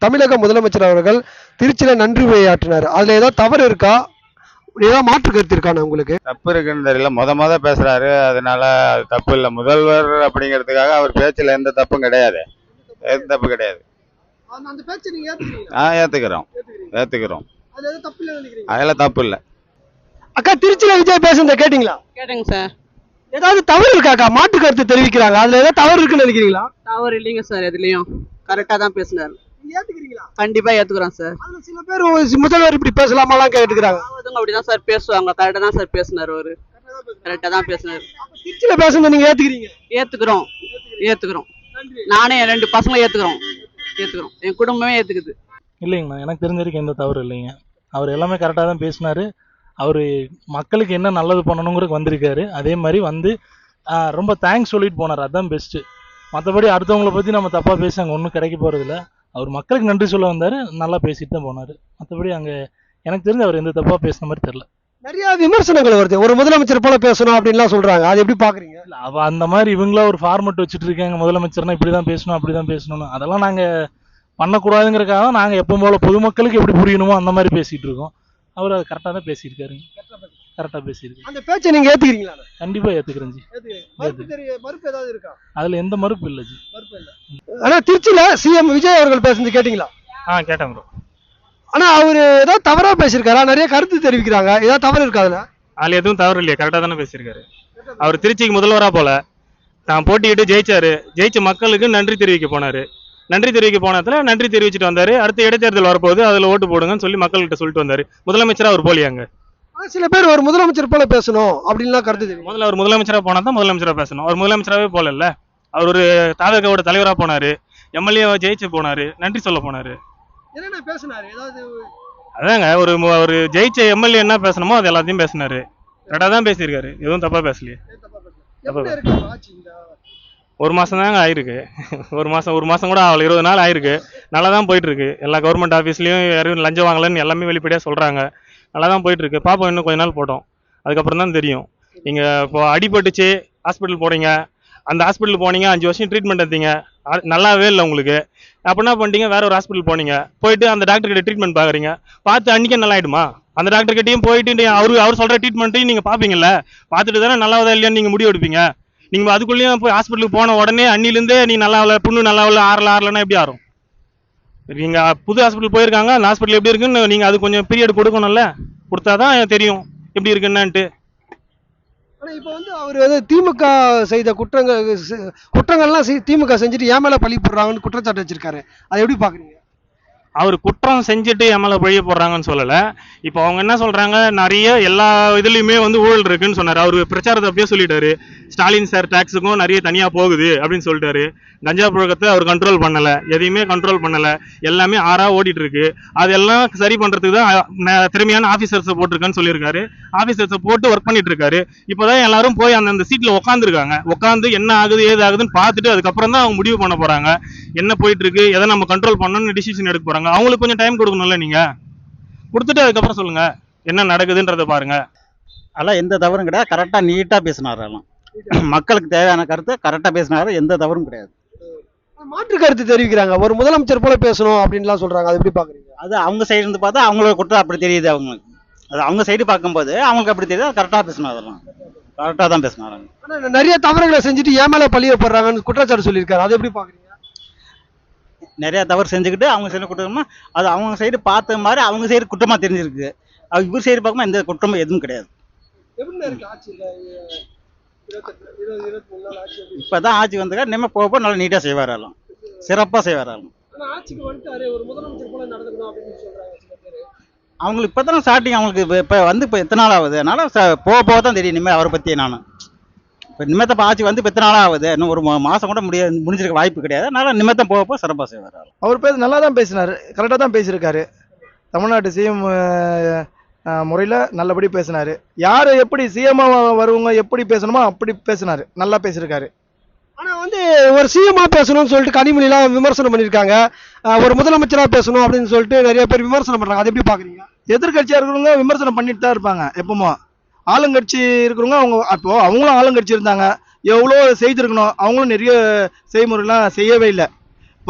தமிழக முதலமைச்சர் அவர்கள் திருச்சியில நன்றி உரையாற்றினார். அதுல ஏதாவது தவறு இருக்கா? ஏதாவது மாற்று கருத்து இருக்காண்ணா உங்களுக்கு? தப்பு இருக்குன்னு தெரியல. முத பேசுறாரு, அதனால அது தப்பு இல்லை. முதல்வர் அப்படிங்கிறதுக்காக அவர் பேச்சுல எந்த தப்பும் கிடையாது. எந்த தப்பு கிடையாது. அந்த பேச்சை நீங்க ஏத்துக்கிறீங்களா? ஏத்துக்கிறோம். ஏத்துக்கிறோம். அதுல ஏதாவது தப்பு இல்லைன்னு நினைக்கிறீங்க? அதெல்லாம் தப்பு இல்லை. அக்கா, திருச்சியில விஜய் பேசுனதை கேட்டீங்களா? கேட்டேங்க சார். ஏதாவது தவறு இருக்காக்கா? மாற்று கருத்து தெரிவிக்கிறாங்க, அதுல ஏதாவது தவறு இருக்குன்னு நினைக்கிறீங்களா? தவறு இல்லைங்க சார், எதுலயும் கரெக்டா தான் பேசினாரு. ஏத்துக்கிறீங்களா? கண்டிப்பா ஏத்துக்கிறோம் சார். அதுல சில பேர் முதல்வர் இப்படி பேசலாமாலாம் கேட்டுக்கிறாங்க. அப்படிதான் சார் பேசுவாங்க. கரெக்டா தான் சார் பேசினாரு. அவரு கரெக்டா தான் பேசினாரு. திருச்சியில பேசுனதை நீங்க ஏத்துக்கிறீங்க? ஏத்துக்கிறோம். ஏத்துக்கிறோம். நானே என் 2 பசங்களும் ஏத்துக்கிறோம். ஏத்துக்கிறோம். என் குடும்பமே ஏத்துக்குது. இல்லைங்கண்ணா, எனக்கு தெரிஞ்ச வரைக்கும் எந்த தவறு இல்லைங்க. அவர் எல்லாமே கரெக்டாக தான் பேசினாரு. அவர் மக்களுக்கு என்ன நல்லது பண்ணணுங்கிறதுக்கு வந்திருக்காரு. அதே மாதிரி வந்து ரொம்ப தேங்க்ஸ் சொல்லிட்டு போனார். அதுதான் பெஸ்ட்டு. மற்றபடி அடுத்தவங்கள பற்றி நம்ம தப்பாக பேசி அங்கே ஒன்றும் கிடைக்க போகிறதில்ல. அவர் மக்களுக்கு நன்றி சொல்ல வந்தார், நல்லா பேசிட்டு தான் போனார். மற்றபடி அங்கே எனக்கு தெரிஞ்சு அவர் எந்த தப்பாக பேசின மாதிரி தெரில. நிறைய விமர்சனங்கள் வருது, ஒரு முதலமைச்சர் போல பேசணும் அப்படின்லாம் சொல்றாங்க. அது எப்படி பாக்குறீங்க? அவ அந்த மாதிரி இவங்களா ஒரு ஃபார்மெட் வச்சுட்டு இருக்காங்க. முதலமைச்சர்னா இப்படி தான் பேசணும், அப்படி தான் பேசணும்னு. அதெல்லாம் நாங்கள் பண்ணக்கூடாதுங்கிறக்காக நாங்கள் எப்பவும் போல பொதுமக்களுக்கு எப்படி புரியணுமோ அந்த மாதிரி பேசிகிட்டு இருக்கோம். அவர் அதை கரெக்டாக தான் பேசியிருக்காருங்க. கரெக்டாக பேசியிருக்காரு. அந்த பேச்சை நீங்க ஏத்துக்கிறீங்களா? கண்டிப்பாக ஏற்றுக்கிறேன் ஜி. மறுப்பு ஏதாவது இருக்கா? அதில் எந்த மறுப்பு இல்லை ஜி. ஆனா திருச்சியில சிஎம் விஜய் அவர்கள் பேசுனது கேட்டீங்களா? கேட்டேன் ப்ரோ. ஆனா அவரு ஏதாவது தவறா பேசியிருக்காரா? நிறைய கருத்து தெரிவிக்கிறாங்க, ஏதாவது தவறு இருக்கா அதுல? அதில் எதுவும் தவறு இல்லையா? கரெக்டாக தானே பேசியிருக்காரு. அவர் திருச்சிக்கு முதல்வராக போல தான் போட்டிக்கிட்டு ஜெயிச்சாரு. ஜெயிச்ச மக்களுக்கு நன்றி தெரிவிக்க போனாரு. நன்றி தெரிவிக்க போனதுல நன்றி தெரிவிச்சுட்டு வந்தாரு. அடுத்து இடைத்தேர்தல் வரப்போகுது, அதில் ஓட்டு போடுங்கன்னு சொல்லி மக்கள்கிட்ட சொல்லிட்டு வந்தாரு. முதலமைச்சரா அவர் போலியாங்க. சில பேர் ஒரு முதலமைச்சர் போல பேசணும் அப்படின்லாம் கருத்து தெரியும். முதல்ல அவர் முதலமைச்சராக போனா தான் முதலமைச்சராக பேசணும். அவர் முதலமைச்சராகவே போகல. அவர் ஒரு தாவேகாவோட தலைவராக போனாரு, எம்எல்ஏ ஜெயிச்சு போனாரு, நன்றி சொல்ல போனாரு. என்னென்ன பேசினாரு? ஏதாவது அதாங்க ஒரு ஜெயிச்ச எம்எல்ஏ என்ன பேசணுமோ அது எல்லாத்தையும் பேசினாரு. கரெக்டாக தான் பேசியிருக்காரு, எதுவும் தப்பா பேசலையே. ஒரு மாசம் தாங்க ஆயிருக்கு. ஒரு மாசம் கூட ஆகல, 20 நாள் ஆயிருக்கு. நல்லா தான் போயிட்டு இருக்கு. எல்லா கவர்மெண்ட் ஆஃபீஸ்லயும் யாரும் லஞ்சம் வாங்கலன்னு எல்லாமே வெளிப்படையா சொல்றாங்க. நல்லா தான் போயிட்டு இருக்கு. பாப்போம், இன்னும் கொஞ்ச நாள் போட்டோம், அதுக்கப்புறம் தான் தெரியும். நீங்க இப்போ அடிபட்டுச்சு ஹாஸ்பிட்டல் போறீங்க, அந்த ஹாஸ்பிட்டல் போனீங்க, 5 வருஷம் ட்ரீட்மெண்ட் எடுத்தீங்க, நல்லாவே இல்லை உங்களுக்கு. அப்போ என்ன பண்ணிட்டீங்க, வேற ஒரு ஹாஸ்பிட்டல் போனீங்க, போயிட்டு அந்த டாக்டர் கிட்ட ட்ரீட்மெண்ட் பாக்குறீங்க, பார்த்து அன்னைக்கே நல்லா ஆயிடுமா? அந்த டாக்டர் கிட்டையும் போயிட்டு அவர் சொல்ற ட்ரீட்மெண்ட்டையும் நீங்க பாப்பீங்கல்ல, பார்த்துட்டு தானே நல்லாவதா இல்லையான்னு நீங்க முடிவு எடுப்பீங்க. நீங்க அதுக்குள்ளேயும் போய் ஹாஸ்பிட்டலுக்கு போன உடனே அன்னிலிருந்தே நீ நல்லா இல்லை, புண்ணு நல்லா இல்லை, ஆறலன்னா எப்படி ஆறும்? நீங்க புது ஹாஸ்பிட்டல் போயிருக்காங்க, அந்த ஹாஸ்பிட்டல் எப்படி இருக்குன்னு நீங்க அது கொஞ்சம் பீரியட் கொடுக்கணும்ல, கொடுத்தாதான் தெரியும் எப்படி இருக்குன்னான்ட்டு. இப்ப வந்து அவர் திமுக செய்த குற்றங்கள்லாம் திமுக செஞ்சுட்டு ஏன் மேல பழி போடுறாங்கன்னு குற்றச்சாட்டு வச்சிருக்காரு. அதை எப்படி பாக்குறீங்க? அவர் குற்றம் செஞ்சுட்டு எம்எல்ஏ பழிய போடுறாங்கன்னு சொல்லல. இப்போ அவங்க என்ன சொல்றாங்க, நிறைய எல்லா இதுலயுமே வந்து ஊழல் இருக்குன்னு சொன்னாரு. அவர் பிரச்சாரத்தை அப்படியே சொல்லிட்டாரு. ஸ்டாலின் சார் டாக்ஸுக்கும் நிறைய தனியா போகுது அப்படின்னு சொல்லிட்டாரு. கஞ்சா புழக்கத்தை அவர் கண்ட்ரோல் பண்ணல, எதையுமே கண்ட்ரோல் பண்ணல, எல்லாமே ஆறா ஓடிட்டு இருக்கு. அதெல்லாம் சரி பண்றதுக்கு தான் திறமையான ஆபீசர்ஸை போட்டிருக்கான்னு சொல்லியிருக்காரு. ஆபீசர்ஸை போட்டு ஒர்க் பண்ணிட்டு இருக்காரு. இப்போதான் எல்லாரும் போய் அந்த சீட்ல உட்காந்துருக்காங்க. உட்காந்து என்ன ஆகுது ஏது ஆகுதுன்னு பார்த்துட்டு அதுக்கப்புறம் தான் அவங்க முடிவு பண்ண போறாங்க. என்ன போயிட்டு இருக்கு, எதை நம்ம கண்ட்ரோல் பண்ணணும்னு டிசிஷன் எடுக்க போறாங்க. அவங்களுக்கு கொஞ்சம் டைம் கொடுக்கணும்ல, நீங்க கொடுத்துட்டு அதுக்கப்புறம் சொல்லுங்க என்ன நடக்குதுன்றத பாருங்க. அதெல்லாம் எந்த தவறும் கிடையாது. கரெக்டா நீட்டா பேசினாரு. எல்லாம் மக்களுக்கு தேவையான கருத்து கரெக்டா பேசினாரு, எந்த தவறும் கிடையாது. மாற்று கருத்து தெரிவிக்கிறாங்க, ஒரு முதலமைச்சர் போல பேசணும் அப்படின்லாம் சொல்றாங்க. அது எப்படி பாக்குறீங்க? அது அவங்க சைடு இருந்து பார்த்தா அவங்களோட குற்றம் அப்படி தெரியுது. அவங்களுக்கு அது அவங்க சைடு பார்க்கும்போது அவங்களுக்கு அப்படி தெரியுது. கரெக்டா பேசணும், அதெல்லாம் கரெக்டா தான் பேசினாங்க. ஆனா நிறைய தவறுகளை செஞ்சுட்டு ஏன் மேல பழிய போடுறாங்கன்னு குற்றச்சாட்டு சொல்லியிருக்காரு. அது எப்படி பாக்குறீங்க? நிறைய தவறு செஞ்சுக்கிட்டு அவங்க சைடு குற்றமா, அது அவங்க சைடு பார்த்த மாதிரி அவங்க சைடு குற்றமா தெரிஞ்சிருக்கு. இவர் சைடு பார்க்கும்போது எந்த குற்றமும் எதுவும் கிடையாது. இப்பதான் ஆட்சி வந்தா இனிமே போக நல்லா நீட்டா செய்வாராலும், சிறப்பா செய்வாராலும். அவங்களுக்கு இப்பதான் ஸ்டார்டிங், அவங்களுக்கு இப்ப எத்தனை நாள் ஆகுது, அதனால போக தான் தெரியும் இனிமேல் அவரை பத்தி. நானும் இப்போ நிமித்தம் ஆட்சி வந்து இப்போ எத்தனை நாள் ஆகுது, இன்னும் ஒரு மாசம் கூட முடிஞ்சிருக்க வாய்ப்பு கிடையாது. அதனால நிமித்தம் போக சிறப்பாக செய்வார். அவர் பேச நல்லா தான் பேசினார், கரெக்டாக தான் பேசியிருக்காரு. தமிழ்நாட்டு சிஎம் முறையில் நல்லபடி பேசினார். யார் எப்படி சிஎம்மாக வருவங்க எப்படி பேசணுமோ அப்படி பேசினார், நல்லா பேசியிருக்காரு. ஆனால் வந்து ஒரு சிஎம்மாக பேசணும்னு சொல்லிட்டு கனிமொழிலாம் விமர்சனம் பண்ணியிருக்காங்க. ஒரு முதலமைச்சராக பேசணும் அப்படின்னு சொல்லிட்டு நிறைய பேர் விமர்சனம் பண்ணுறாங்க. அதை எப்படி பார்க்குறீங்க? எதிர்கட்சியாக இருக்கிறவங்க விமர்சனம் பண்ணிட்டு தான் இருப்பாங்க எப்பவுமே. ஆளுங்கட்சி இருக்கிறவங்க அவங்க அப்போ அவங்களும் ஆளுங்கட்சி இருந்தாங்க, எவ்வளோ செய்திருக்கணும், அவங்களும் நிறைய செய்முறைலாம் செய்யவே இல்லை.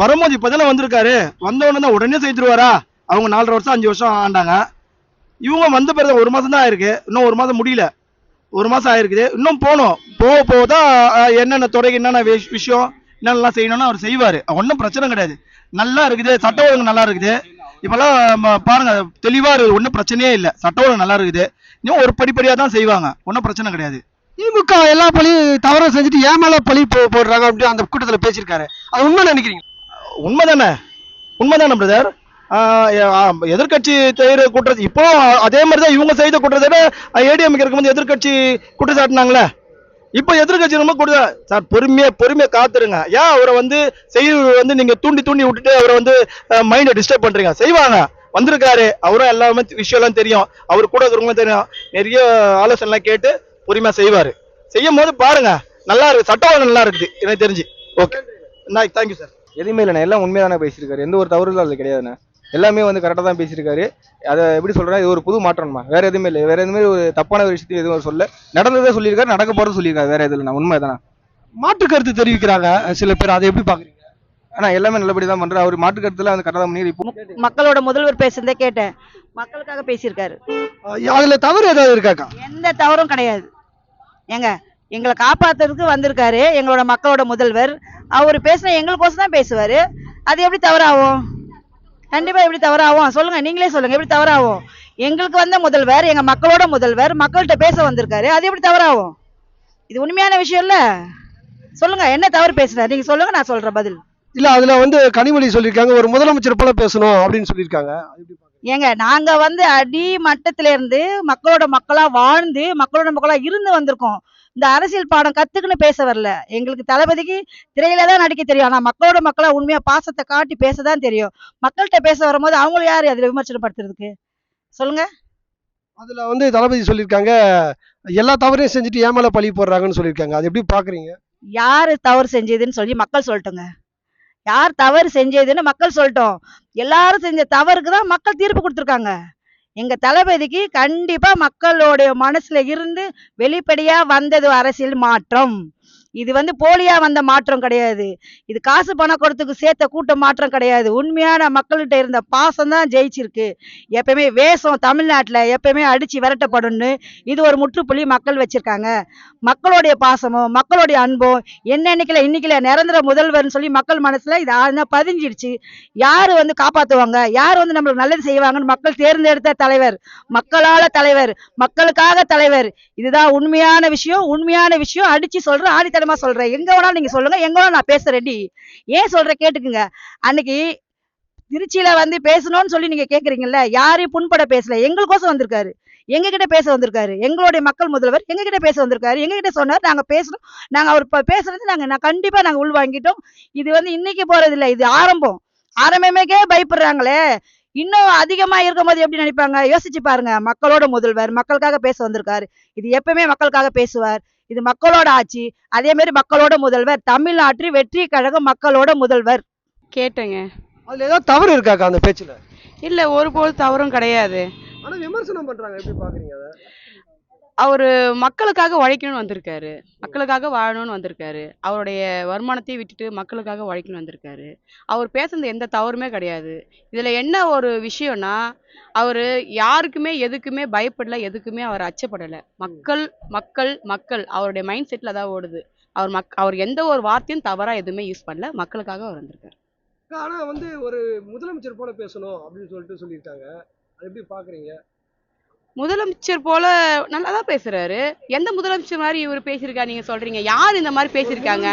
வரும்போது இப்பதானே வந்திருக்காரு, வந்த உடனே தான் உடனே செய்துருவாரா? அவங்க 4.5 வருஷம் 5 வருஷம் ஆண்டாங்க. இவங்க வந்த பிறகு 1 மாசம் தான் ஆயிருக்கு, இன்னும் 1 மாசம் முடியல, 1 மாசம் ஆயிருக்குது, இன்னும் போகணும். போக போக தான் என்னென்ன துறைக்கு என்னென்ன விஷயம் என்னென்னலாம் செய்யணும்னு அவர் செய்வாரு. ஒன்றும் பிரச்சனை கிடையாது, நல்லா இருக்குது, சட்ட ஒழுங்கு நல்லா இருக்குது. இப்பெல்லாம் பாருங்க தெளிவா இருக்குது, ஒன்றும் பிரச்சனையே இல்லை, சட்ட ஒழுங்கு நல்லா இருக்குது. இன்னும் ஒரு படிப்படியா தான் செய்வாங்க, ஒன்றும் பிரச்சனை கிடையாது. திமுக எல்லா பழியும் தவறும் செஞ்சுட்டு ஏன் மேல பழி போடுறாங்க அப்படின்னு அந்த கூட்டத்துல பேசியிருக்காரு. அது உண்மை நினைக்கிறீங்க? உண்மைதானே, உண்மைதானே பிரதர். எதிர்கட்சி செய்யற குற்றம் இப்போ அதே மாதிரி தான் இவங்க செய்த குற்றத்தை ஏடிஎம்கே இருக்கும்போது எதிர்கட்சி குற்றம் சாட்டினாங்களே. இப்போ எதிர்கட்சி ரொம்ப குற்ற சார், பொறுமையா காத்துருங்க. ஏன் அவரை நீங்க தூண்டி விட்டுட்டு அவரை மைண்டை டிஸ்டர்ப் பண்றீங்க? செய்வாங்க, வந்திருக்காரு, அவரும் எல்லாமே விஷயம் எல்லாம் தெரியும், அவர் கூட இருக்கிறவங்களும் தெரியும், நிறைய ஆலோசனை எல்லாம் கேட்டு பொறுமையா செய்வாரு. செய்யும் போது பாருங்க நல்லா இருக்கு, சட்ட ஒழுங்கு நல்லா இருக்குது எனக்கு தெரிஞ்சு. Okay, thank you sir. எதுவுமே இல்லைண்ணா, எல்லாம் உண்மையாதானே பேசியிருக்காரு, எந்த ஒரு தவறுதலும் அது கிடையாதுண்ணா, எல்லாமே கரெக்டாக தான் பேசியிருக்காரு. அதை எப்படி சொல்றேன், இது ஒரு புது மாற்றம்மா, வேற எதுவுமே இல்லை, வேற எதுவுமே ஒரு தப்பான ஒரு விஷயத்தையும் எதுவும் சொல்ல, நடந்ததை சொல்லியிருக்காரு, நடக்க போறது சொல்லியிருக்காரு, வேற எதுவும் இல்லை, உண்மை தானே. மாற்று கருத்து தெரிவிக்கிறாங்க சில பேர், அதை எப்படி பாக்குறீங்க? ஆனா எல்லாமே நல்லபடி தான் பண்றாரு, அவர் மாற்று கருத்துல கரெக்டாக தான் பண்ணி. இப்போ மக்களோட முதல்வர் பேசுறதே கேட்டேன், மக்களுக்காக பேசியிருக்காரு. அதுல தவறு ஏதாவது இருக்காக்கா? எந்த தவறும் கிடையாது. ஏங்க, எங்களை காப்பாத்துறதுக்கு வந்திருக்காரு எங்களோட மக்களோட முதல்வர். அவர் பேசுன எங்களுக்கோசம் தான் பேசுவாரு. அது எப்படி தவறாகும்? கண்டிப்பா எப்படி தவறாகும் சொல்லுங்க, நீங்களே சொல்லுங்க, எப்படி தவறாகும்? எங்களுக்கு வந்த முதல்வர், எங்க மக்களோட முதல்வர், மக்கள்கிட்ட பேச வந்திருக்காரு, அது எப்படி தவறாகும்? இது உண்மையான விஷயம் இல்ல. சொல்லுங்க, என்ன தவறு பேசுறாரு நீங்க சொல்லுங்க, நான் சொல்றேன் பதில். இல்ல அதுல கனிமொழி சொல்லியிருக்காங்க, ஒரு முதலமைச்சர் போல பேசணும் அப்படின்னு சொல்லியிருக்காங்க. ஏங்க, நாங்க அடி மட்டத்தில இருந்து மக்களோட மக்களா வாழ்ந்து மக்களோட மக்களா இருந்து வந்திருக்கோம். இந்த அரசியல் பாடம் கத்துக்குன்னு பேச வரல. எங்களுக்கு தளபதிக்கு திரையில தான் நடிக்க தெரியும், ஆனா மக்களோட மக்களா உண்மையா பாசத்தை காட்டி பேசதான் தெரியும். மக்கள்கிட்ட பேச வரும்போது அவங்களும் யாரு அதுல விமர்சனப்படுத்துறதுக்கு? சொல்லுங்க. அதுல தளபதி சொல்லியிருக்காங்க, எல்லா தவறையும் செஞ்சுட்டு ஏன் மேல பழி போடுறாங்கன்னு சொல்லியிருக்காங்க. அது எப்படி பாக்குறீங்க? யாரு தவறு செஞ்சதுன்னு சொல்லி மக்கள் சொல்லட்டுங்க. யார் தவறு செஞ்சதுன்னு மக்கள் சொல்லட்டும். எல்லாரும் செஞ்ச தவறுக்கு தான் மக்கள் தீர்ப்பு கொடுத்துருக்காங்க. எங்க தளபதிக்கு கண்டிப்பா மக்களோட மனசுல இருந்து வெளிப்படையா வந்தது அரசியல் மாற்றம். இது போலியா வந்த மாற்றம் கிடையாது. இது காசு பணம் கொடுத்துக்கு சேர்த்த கூட்ட மாற்றம் கிடையாது. உண்மையான மக்கள்கிட்ட இருந்த பாசம் தான் ஜெயிச்சிருக்கு. எப்பயுமே வேஷம் தமிழ்நாட்டுல எப்பயுமே அடிச்சு விரட்டப்படும்னு இது ஒரு முற்றுப்புள்ளி மக்கள் வச்சிருக்காங்க. மக்களுடைய பாசமும் மக்களுடைய அன்பும் என்னன்னைக்குல இன்னைக்குல நிரந்தர முதல்வர்னு சொல்லி மக்கள் மனசுல இது பதிஞ்சிடுச்சு. யாரு காப்பாத்துவாங்க, யார் நம்மளுக்கு நல்லது செய்வாங்கன்னு மக்கள் தேர்ந்தெடுத்த தலைவர், மக்களால தலைவர், மக்களுக்காக தலைவர். இதுதான் உண்மையான விஷயம். உண்மையான விஷயம் அடிச்சு சொல்றேன், ஆணித்தனமா சொல்றேன். எங்க வேணாலும் நீங்க சொல்லுங்க, எங்க வேணாலும் நான் பேசுறேன். ஏன் சொல்றேன் கேட்டுக்குங்க. அன்னைக்கு திருச்சியில பேசணும்னு சொல்லி நீங்க கேக்குறீங்கல்ல, யாரையும் புண்பட பேசல, எங்களுக்கோசம் வந்திருக்காரு, எங்க கிட்ட பேச வந்திருக்காரு. எங்களுடைய மக்கள் முதல்வர் எங்க கிட்ட பேச வந்திருக்காரு, எங்க கிட்ட சொன்னார், நாங்க பேசணும். நாங்க அவர் பேசுறது நான் கண்டிப்பா நாங்க உள்வாங்கிட்டோம். இது இன்னைக்கு போறது இல்ல, இது ஆரம்பம். ஆரம்பமேக்கே பயப்படுறாங்களே, இன்னும் அதிகமா இருக்கும்போது எப்படி நினைப்பாங்க? யோசிச்சு பாருங்க. மக்களோட முதல்வர் மக்களுக்காக பேச வந்திருக்காரு. இது எப்பவுமே மக்களுக்காக பேசுவார். இது மக்களோட ஆட்சி. அதே மாதிரி மக்களோட முதல்வர், தமிழ்நாட்டு வெற்றி கழகம் மக்களோட முதல்வர். கேட்டேங்க. அதுல ஏதாவது தவறு இருக்காக்கா அந்த பேச்சுல? இல்ல, ஒரு தவறும் கிடையாது. ஆனா விமர்சனம் பண்றாங்க, எப்படி பாக்குறீங்க அதை? அவரு மக்களுக்காக உழைக்கணும்னு வந்திருக்காரு, மக்களுக்காக வாழணும்னு வந்திருக்காரு. அவருடைய வருமானத்தையும் விட்டுட்டு மக்களுக்காக உழைக்கணும்னு வந்திருக்காரு. அவர் பேசுனது எந்த தவறுமே கிடையாது. இதுல என்ன ஒரு விஷயம்னா, அவரு யாருக்குமே எதுக்குமே பயப்படல, எதுக்குமே அவர் அச்சப்படல. மக்கள் மக்கள் மக்கள் அவருடைய மைண்ட் செட்ல தான் ஓடுது. அவர் எந்த ஒரு வார்த்தையும் தவறா எதுவுமே யூஸ் பண்ணல, மக்களுக்காக அவர் வந்திருக்காரு. ஆனா ஒரு முதலமைச்சர் போல பேசணும் அப்படின்னு சொல்லியிருக்காங்க. அது எப்படி பாக்குறீங்க? முதலமைச்சர் போல நல்லா தான் பேசுறாரு. எந்த முதலமைச்சர் மாதிரி இவர் பேசியிருக்காரு நீங்க சொல்றீங்க? யார் இந்த மாதிரி பேசியிருக்காங்க?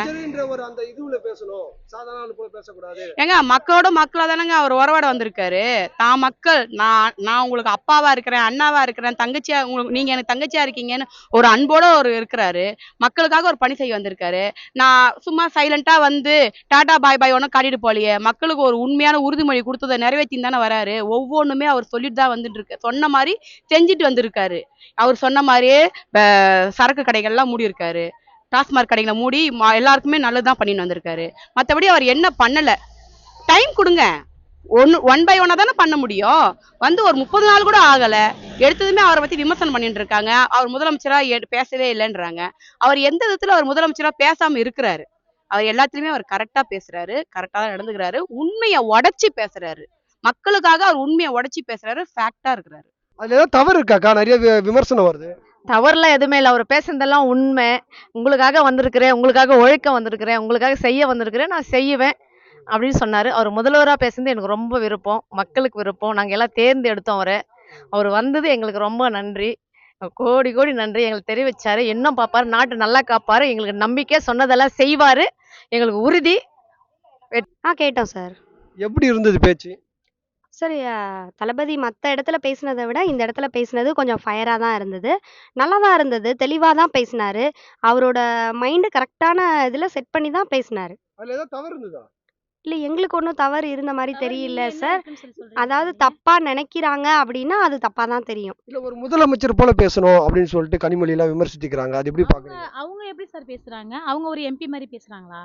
அந்த இதுல பேசணும், சாதாரண ஆளு போல பேசக்கூடாது. ஏங்க, மக்களோட மக்களா தானங்க அவர் உறவாட வந்திருக்காரு. தான் மக்கள், நான் உங்களுக்கு அப்பாவா இருக்கிறேன், அண்ணாவா இருக்கிறேன், தங்கச்சியா நீங்க எனக்கு தங்கச்சியா இருக்கீங்கன்னு ஒரு அன்போட ஒரு இருக்கிறாரு. மக்களுக்காக ஒரு பணி செய்ய வந்திருக்காரு. நான் சும்மா சைலண்டா டாடா பாய் பாய் ஒன்னும் காட்டிட்டு போலியே, மக்களுக்கு ஒரு உண்மையான உறுதிமொழி கொடுத்ததை நிறைவேற்றின்னு தானே வராரு. ஒவ்வொன்றுமே அவர் சொல்லிட்டு தான் வந்துட்டு இருக்கு. சொன்ன மாதிரி செஞ்சுட்டு வந்திருக்காரு. அவர் சொன்ன மாதிரியே சரக்கு கடைகள்லாம் மூடி இருக்காரு, டாஸ்மாக் கடைகளை மூடி எல்லாருக்குமே நல்லதுதான் பண்ணிட்டு வந்திருக்காரு. மற்றபடி அவர் என்ன பண்ணல. டைம் கொடுங்க, ஒன் பை ஒன்னா தானே பண்ண முடியும். ஒரு 30 நாள் கூட ஆகல, எடுத்ததுமே அவரை பத்தி விமர்சனம் பண்ணிட்டு இருக்காங்க. அவர் முதலமைச்சரா பேசவே இல்லைன்றாங்க. அவர் எந்த விதத்துல அவர் முதலமைச்சரா பேசாம இருக்கிறாரு? அவர் எல்லாத்துலயுமே அவர் கரெக்டா பேசுறாரு, கரெக்டா தான் நடந்துக்கிறாரு, உண்மையை உடைச்சு பேசுறாரு. மக்களுக்காக அவர் உண்மையை உடைச்சு பேசுறாரு, ஃபேக்டா இருக்கிறாரு. அதுல ஏதாவது தவறு இருக்காக்கா? நிறைய விமர்சனம் வருது. தவறுலாம் எதுவுமே இல்லை. அவர் பேசுனதெல்லாம் உண்மை. உங்களுக்காக வந்திருக்கிறேன், உங்களுக்காக உழைக்க வந்திருக்கிறேன், உங்களுக்காக செய்ய வந்திருக்கிறேன், நான் செய்வேன் அப்படின்னு சொன்னாரு. அவர் முதல்வராக பேசுனது எனக்கு ரொம்ப விருப்பம், மக்களுக்கு விருப்பம். நாங்கள் எல்லாம் தேர்ந்தெடுத்தோம் அவரை. அவர் வந்தது எங்களுக்கு ரொம்ப நன்றி, கோடி கோடி நன்றி. எங்களுக்கு தெரிவிச்சாரு, என்ன பார்ப்பாரு, நாட்டு நல்லா காப்பாரு, எங்களுக்கு நம்பிக்கை, சொன்னதெல்லாம் செய்வாரு, எங்களுக்கு உறுதி. கேட்டோம் சார். எப்படி இருந்தது பேச்சு? சரி, தளபதி மற்ற இடத்துல பேசினதை விட இந்த இடத்துல பேசினது கொஞ்சம் ஃபயராக தான் இருந்தது. நல்லா தான் இருந்தது, தெளிவாக தான் பேசினாரு. அவரோட மைண்டு கரெக்டான இதில் செட் பண்ணி தான் பேசினாரு. அதுல ஏதாவது தவறு இருந்ததா? இல்லை, எங்களுக்கு ஒன்றும் தவறு இருந்த மாதிரி தெரியல சார். அதாவது தப்பாக நினைக்கிறாங்க அப்படின்னா அது தப்பாக தான் தெரியும். இல்ல ஒரு முதலமைச்சர் போல பேசணும் அப்படின்னு சொல்லிட்டு கனிமொழி எல்லாம் விமர்சிக்கிறாங்க. அது எப்படி பாக்குறீங்க? அவங்க எப்படி சார் பேசுறாங்க? அவங்க ஒரு எம்பி மாதிரி பேசுறாங்களா?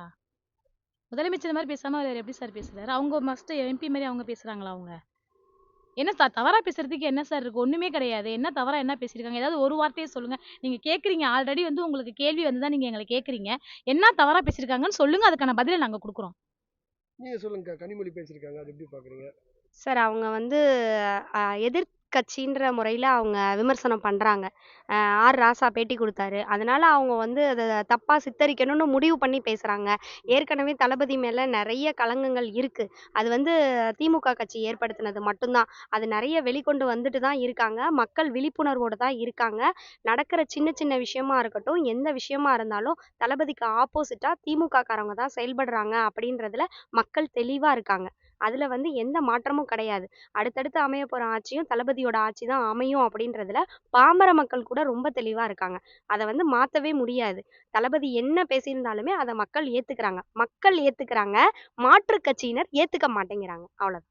முதலமைச்சர் மாதிரி பேசாம அவர் எப்படி சார் பேசுறாரு? அவங்க மஸ்ட் எம்பி மாதிரி அவங்க பேசுறாங்களா? அவங்க என்ன தவறா பேசுறதுக்கு என்ன சார் இருக்கு? ஒண்ணுமே கிடையாது. என்ன தவறா என்ன பேசியிருக்காங்க? ஏதாவது ஒரு வார்த்தையை சொல்லுங்க. நீங்க கேக்குறீங்க, ஆல்ரெடி வந்து உங்களுக்கு கேள்வி வந்துதான் நீங்க எங்களை கேக்குறீங்க. என்ன தவறா பேசியிருக்காங்கன்னு சொல்லுங்க, அதுக்கான பதிலை நாங்க கொடுக்குறோம். நீங்க சொல்லுங்க, கனிமொழி பேசியிருக்காங்க, அது எப்படி பாக்குறீங்க? சார், அவங்க வந்து எதிர்க்கட்சின்ற முறையில் அவங்க விமர்சனம் பண்ணுறாங்க. ஆர் ராசா பேட்டி கொடுத்தாரு, அதனால அவங்க வந்து அதை தப்பாக சித்தரிக்கணும்னு முடிவு பண்ணி பேசுகிறாங்க. ஏற்கனவே தளபதி மேலே நிறைய களங்கங்கள் இருக்குது. அது வந்து திமுக கட்சி ஏற்படுத்தினது மட்டும்தான். அது நிறைய வெளிக்கொண்டு வந்துட்டு தான் இருக்காங்க. மக்கள் விழிப்புணர்வோடு தான் இருக்காங்க. நடக்கிற சின்ன சின்ன விஷயமா இருக்கட்டும், எந்த விஷயமா இருந்தாலும் தளபதிக்கு ஆப்போசிட்டாக திமுக காரவங்க தான் செயல்படுறாங்க அப்படின்றதுல மக்கள் தெளிவாக இருக்காங்க. அதுல வந்து எந்த மாற்றமும் கிடையாது. அடுத்தடுத்து அமைய போற ஆட்சியும் தளபதியோட ஆட்சி தான் அமையும் அப்படின்றதுல பாமர மக்கள் கூட ரொம்ப தெளிவா இருக்காங்க. அதை வந்து மாத்தவே முடியாது. தளபதி என்ன பேசியிருந்தாலுமே அதை மக்கள் ஏத்துக்கிறாங்க. மக்கள் ஏத்துக்கிறாங்க, மாற்றுக் கட்சியினர் ஏத்துக்க மாட்டேங்கிறாங்க. அவ்வளவுதான்.